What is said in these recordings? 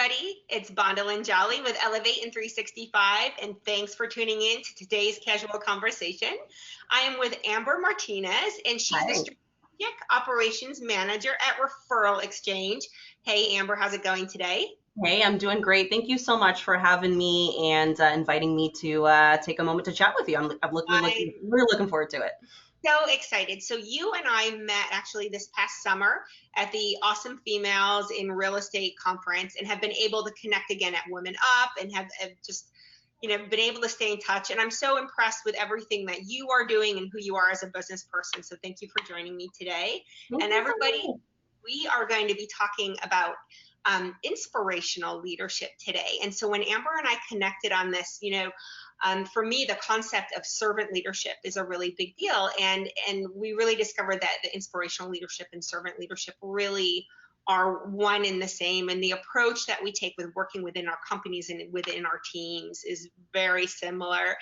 everybody. It's Bondal and Jolly with Elevate in 365, and thanks for tuning in to today's casual conversation. I am with Amber Martinez, and she's the Hi. Strategic Operations Manager at Referral Exchange. Hey, Amber, how's it going today? Hey, I'm doing great. Thank you so much for having me and inviting me to take a moment to chat with you. I'm Really looking forward to it. so excited. So you and I met actually this past summer at the Awesome Females in Real Estate Conference and have been able to connect again at Women Up and have just been able to stay in touch. And I'm so impressed with everything that you are doing and who you are as a business person. So thank you for joining me today. Thank And you so everybody, much. we are going to be talking about inspirational leadership today. And so when Amber and I connected on this, for me, the concept of servant leadership is a really big deal. And we really discovered that the inspirational leadership and servant leadership really are one and the same. And the approach that we take with working within our companies and within our teams is very similar.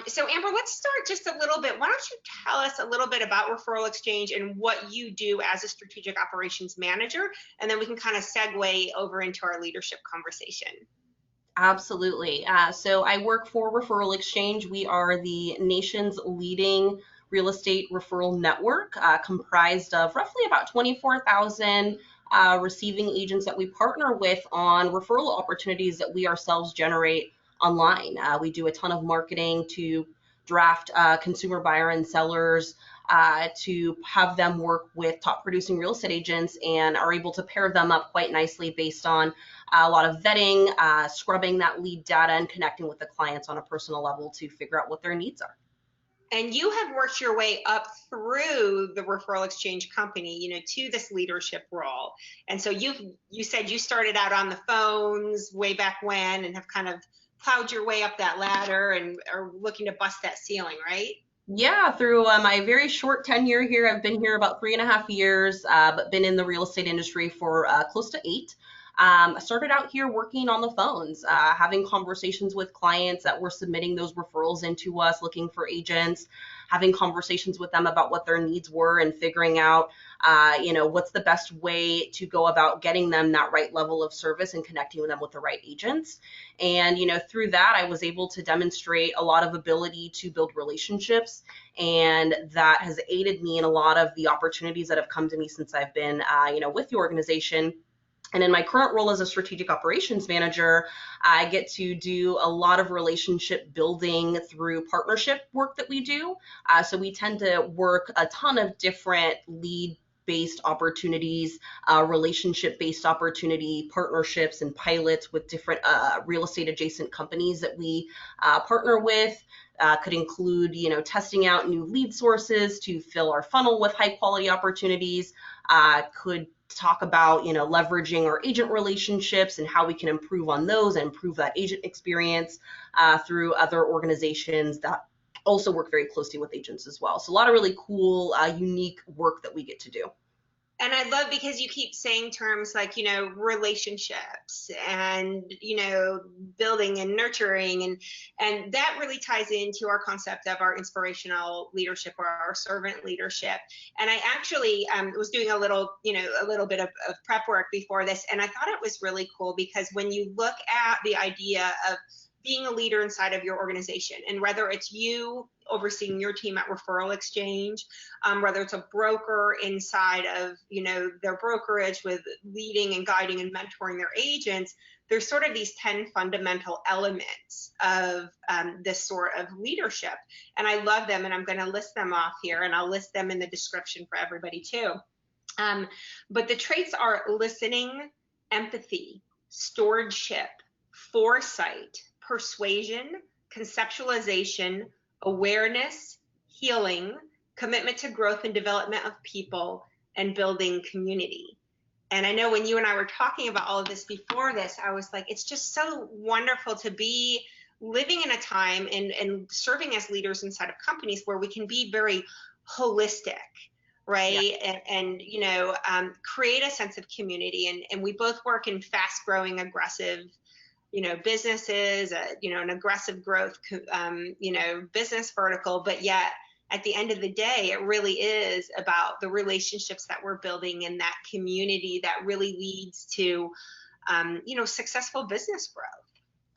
So Amber, let's start just a little bit. Why don't you tell us a little bit about Referral Exchange and what you do as a strategic operations manager? And then we can kind of segue over into our leadership conversation. Absolutely. So I work for Referral Exchange. We are the nation's leading real estate referral network, comprised of roughly about 24,000 receiving agents that we partner with on referral opportunities that we ourselves generate online. We do a ton of marketing to draft consumer buyer and sellers to have them work with top producing real estate agents and are able to pair them up quite nicely based on a lot of vetting, scrubbing that lead data and connecting with the clients on a personal level to figure out what their needs are. And you have worked your way up through the Referral Exchange company, to this leadership role. And so you said you started out on the phones way back when and have kind of plowed your way up that ladder and are looking to bust that ceiling, right? Yeah, through my very short tenure here, I've been here about 3.5 years, but been in the real estate industry for close to 8. I started out here working on the phones, having conversations with clients that were submitting those referrals into us, looking for agents, having conversations with them about what their needs were and figuring out, what's the best way to go about getting them that right level of service and connecting them with the right agents. And, through that, I was able to demonstrate a lot of ability to build relationships. And that has aided me in a lot of the opportunities that have come to me since I've been, with the organization. And in my current role as a strategic operations manager, I get to do a lot of relationship building through partnership work that we do. So we tend to work a ton of different lead-based opportunities, relationship-based opportunity, partnerships and pilots with different real estate adjacent companies that we partner with. Could include, testing out new lead sources to fill our funnel with high quality opportunities. Could talk about, leveraging our agent relationships and how we can improve on those and improve that agent experience through other organizations that also work very closely with agents as well. So a lot of really cool, unique work that we get to do. And I love because you keep saying terms like, relationships and, building and nurturing. And that really ties into our concept of our inspirational leadership or our servant leadership. And I actually was doing a little bit of prep work before this. And I thought it was really cool because when you look at the idea of being a leader inside of your organization, and whether it's you overseeing your team at Referral Exchange, whether it's a broker inside of their brokerage with leading and guiding and mentoring their agents, there's sort of these 10 fundamental elements of this sort of leadership. And I love them, and I'm going to list them off here, and I'll list them in the description for everybody too. But the traits are listening, empathy, stewardship, foresight, persuasion, conceptualization, awareness, healing, commitment to growth and development of people, and building community. And I know when you and I were talking about all of this before this, I was like, it's just so wonderful to be living in a time and serving as leaders inside of companies where we can be very holistic, right? Yeah. And create a sense of community. And we both work in fast growing, aggressive businesses, an aggressive growth, business vertical, but yet at the end of the day, it really is about the relationships that we're building in that community that really leads to successful business growth.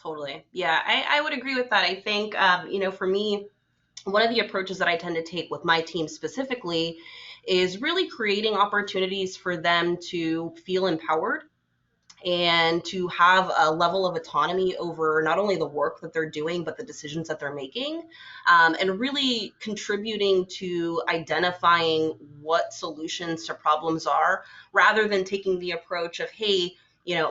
Totally. Yeah, I would agree with that. I think, for me, one of the approaches that I tend to take with my team specifically is really creating opportunities for them to feel empowered and to have a level of autonomy over not only the work that they're doing, but the decisions that they're making, and really contributing to identifying what solutions to problems are, rather than taking the approach of, hey,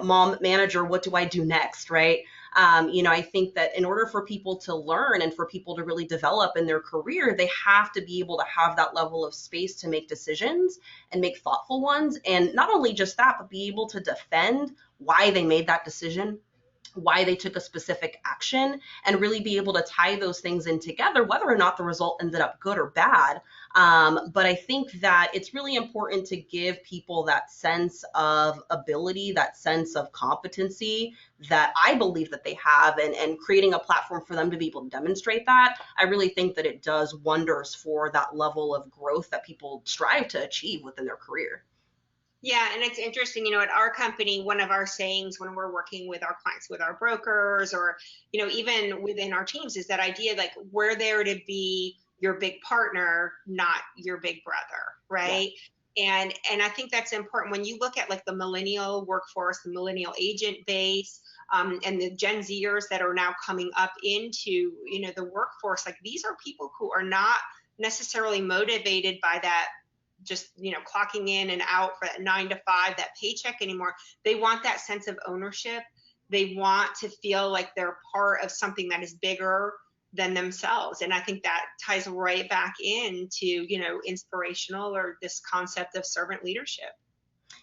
mom, manager, what do I do next, right? I think that in order for people to learn and for people to really develop in their career, they have to be able to have that level of space to make decisions and make thoughtful ones. And not only just that, but be able to defend why they made that decision, why they took a specific action, and really be able to tie those things in together, whether or not the result ended up good or bad. But I think that it's really important to give people that sense of ability, that sense of competency that I believe that they have, and creating a platform for them to be able to demonstrate that. I really think that it does wonders for that level of growth that people strive to achieve within their career. Yeah, and it's interesting, at our company, one of our sayings when we're working with our clients, with our brokers, or, even within our teams, is that idea like we're there to be your big partner, not your big brother, Yeah. right? And I think that's important when you look at like the millennial workforce, the millennial agent base, and the Gen Zers that are now coming up into, the workforce. Like these are people who are not necessarily motivated by that just clocking in and out for that 9 to 5, that paycheck anymore. They want that sense of ownership. They want to feel like they're part of something that is bigger than themselves. And I think that ties right back into inspirational, or this concept of servant leadership.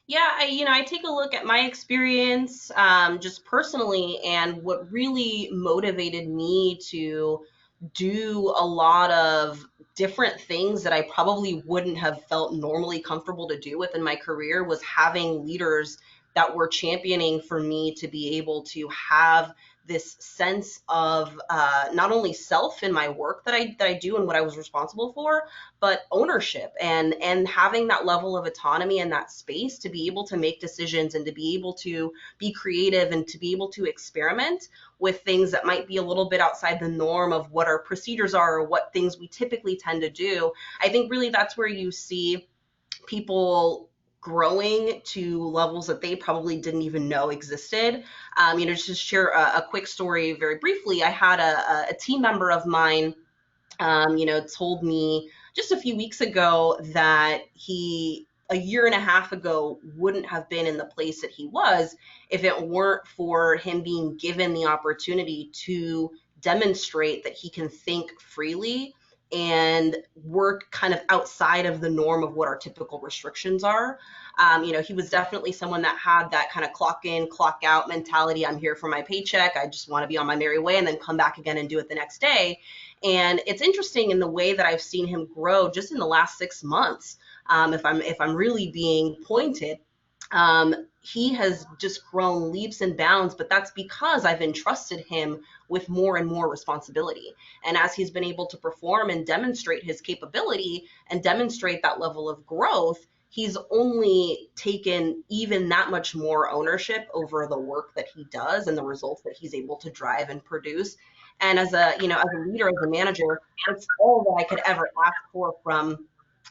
Yeah, I take a look at my experience, just personally, and what really motivated me to do a lot of different things that I probably wouldn't have felt normally comfortable to do within my career was having leaders that were championing for me to be able to have this sense of not only self in my work that I do and what I was responsible for, but ownership, and having that level of autonomy and that space to be able to make decisions and to be able to be creative and to be able to experiment with things that might be a little bit outside the norm of what our procedures are or what things we typically tend to do. I think really that's where you see people growing to levels that they probably didn't even know existed. Just to share a quick story very briefly, I had a team member of mine, told me just a few weeks ago that he, a year and a half ago, wouldn't have been in the place that he was if it weren't for him being given the opportunity to demonstrate that he can think freely and work kind of outside of the norm of what our typical restrictions are. He was definitely someone that had that kind of clock in, clock out mentality. I'm here for my paycheck. I just want to be on my merry way and then come back again and do it the next day. And it's interesting in the way that I've seen him grow just in the last 6 months. If I'm really being pointed, he has just grown leaps and bounds, but that's because I've entrusted him with more and more responsibility. And as he's been able to perform and demonstrate his capability and demonstrate that level of growth, he's only taken even that much more ownership over the work that he does and the results that he's able to drive and produce. And as a leader, as a manager, that's all that I could ever ask for from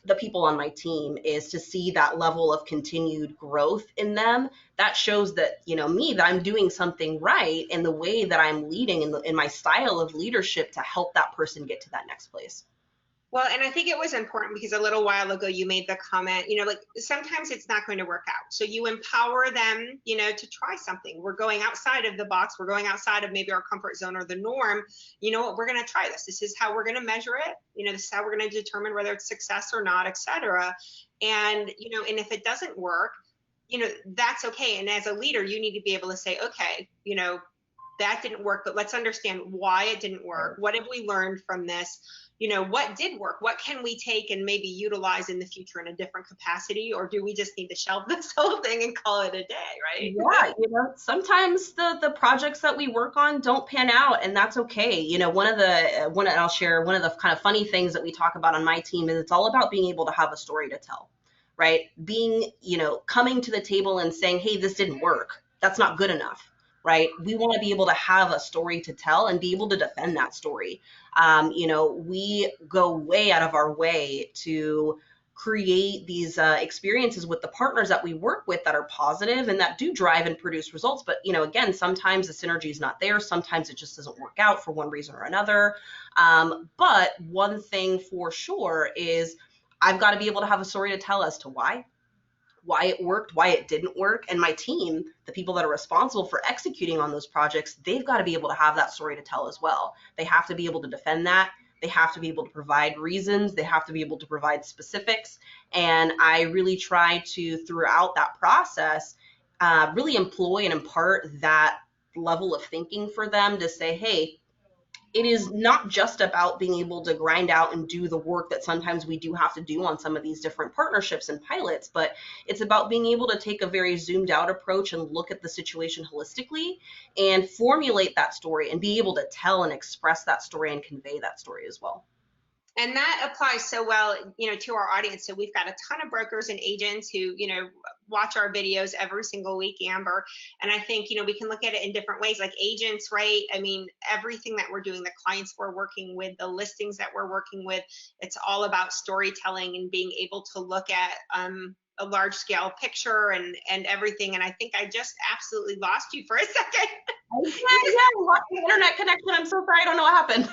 the people on my team, is to see that level of continued growth in them. That shows that, me, that I'm doing something right in the way that I'm leading in my style of leadership to help that person get to that next place. Well, and I think it was important because a little while ago you made the comment, like sometimes it's not going to work out. So you empower them, to try something. We're going outside of the box. We're going outside of maybe our comfort zone or the norm. You know what? We're going to try this. This is how we're going to measure it. This is how we're going to determine whether it's success or not, et cetera. And, and if it doesn't work, that's okay. And as a leader, you need to be able to say, okay, that didn't work, but let's understand why it didn't work. What have we learned from this? What did work? What can we take and maybe utilize in the future in a different capacity? Or do we just need to shelve this whole thing and call it a day, right? Yeah, sometimes the projects that we work on don't pan out, and that's okay. I'll share one of the kind of funny things that we talk about on my team is it's all about being able to have a story to tell, right? Being, coming to the table and saying, hey, this didn't work. that's not good enough, right? We want to be able to have a story to tell and be able to defend that story. We go way out of our way to create these experiences with the partners that we work with that are positive and that do drive and produce results. But, again, sometimes the synergy is not there. Sometimes it just doesn't work out for one reason or another. But one thing for sure is I've got to be able to have a story to tell as to why it worked, why it didn't work. And my team, the people that are responsible for executing on those projects, they've got to be able to have that story to tell as well. They have to be able to defend that. They have to be able to provide reasons. They have to be able to provide specifics. And I really try to, throughout that process, really employ and impart that level of thinking for them to say, hey, it is not just about being able to grind out and do the work that sometimes we do have to do on some of these different partnerships and pilots, but it's about being able to take a very zoomed out approach and look at the situation holistically and formulate that story and be able to tell and express that story and convey that story as well. And that applies so well, to our audience. So we've got a ton of brokers and agents who, watch our videos every single week, Amber. And I think, we can look at it in different ways, like agents, right? I mean, everything that we're doing, the clients we're working with, the listings that we're working with, it's all about storytelling and being able to look at a large scale picture and everything. And I think I just absolutely lost you for a second. Yeah, lost the internet connection. I'm so sorry. I don't know what happened.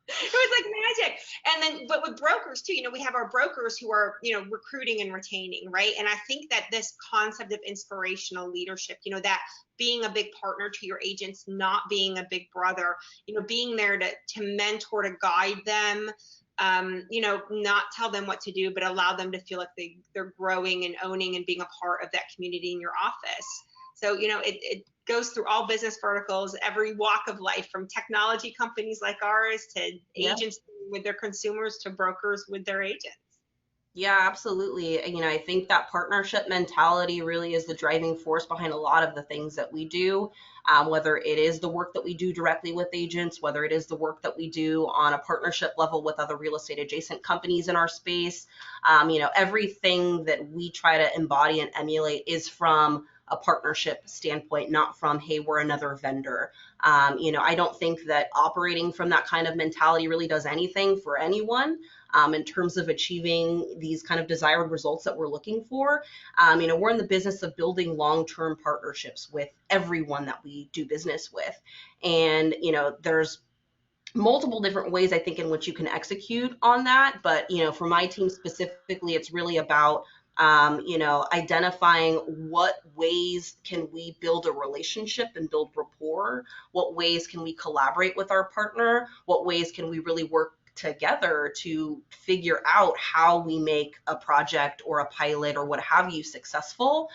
It was like magic. And then, but with brokers too, we have our brokers who are, recruiting and retaining, right? And I think that this concept of inspirational leadership, that being a big partner to your agents, not being a big brother, being there to mentor, to guide them, not tell them what to do, but allow them to feel like they're growing and owning and being a part of that community in your office. So, it goes through all business verticals, every walk of life, from technology companies like ours to agents with their consumers to brokers with their agents. Yeah, absolutely. I think that partnership mentality really is the driving force behind a lot of the things that we do, whether it is the work that we do directly with agents, whether it is the work that we do on a partnership level with other real estate adjacent companies in our space. Everything that we try to embody and emulate is from a partnership standpoint, not from, hey, we're another vendor. I don't think that operating from that kind of mentality really does anything for anyone. In terms of achieving these kind of desired results that we're looking for. We're in the business of building long-term partnerships with everyone that we do business with. And, there's multiple different ways I think in which you can execute on that. But, for my team specifically, it's really about identifying what ways can we build a relationship and build rapport, what ways can we collaborate with our partner, what ways can we really work together to figure out how we make a project or a pilot or what have you successful.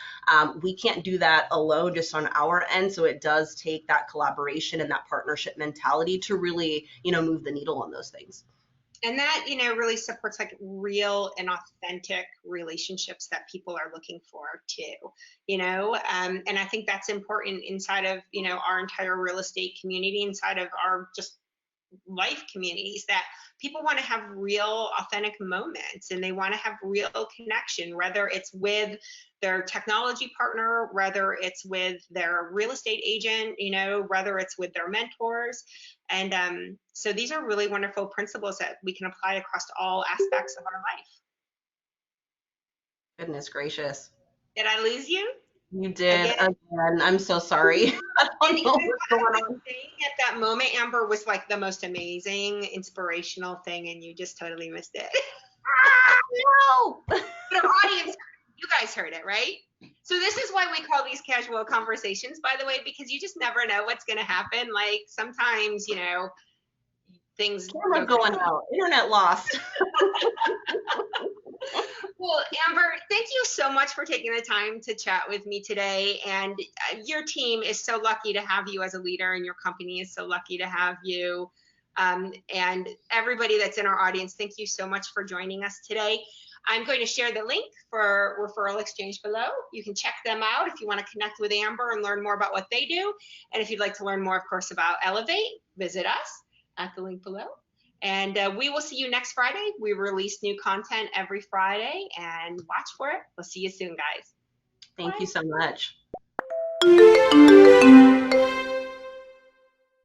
We can't do that alone just on our end. So it does take that collaboration and that partnership mentality to really, move the needle on those things. And that, really supports like real and authentic relationships that people are looking for too, and I think that's important inside of, our entire real estate community, inside of our just life communities, that people want to have real authentic moments and they want to have real connection, whether it's with their technology partner, whether it's with their real estate agent, whether it's with their mentors. And so these are really wonderful principles that we can apply across all aspects of our life. Goodness gracious. Did I lose you? You did again. I'm so sorry. I don't know what's going on. At that moment, Amber, was like the most amazing, inspirational thing, and you just totally missed it. No. But our audience, you guys heard it, right? So this is why we call these casual conversations, by the way, because you just never know what's going to happen. Like sometimes, things camera going out, internet lost. Well, Amber, thank you so much for taking the time to chat with me today. And your team is so lucky to have you as a leader, and your company is so lucky to have you. And everybody that's in our audience, thank you so much for joining us today. I'm going to share the link for Referral Exchange below. You can check them out if you want to connect with Amber and learn more about what they do. And if you'd like to learn more, of course, about Elevate, visit us at the link below. And we will see you next Friday. We release new content every Friday, and watch for it. We'll see you soon, guys. Thank you so much.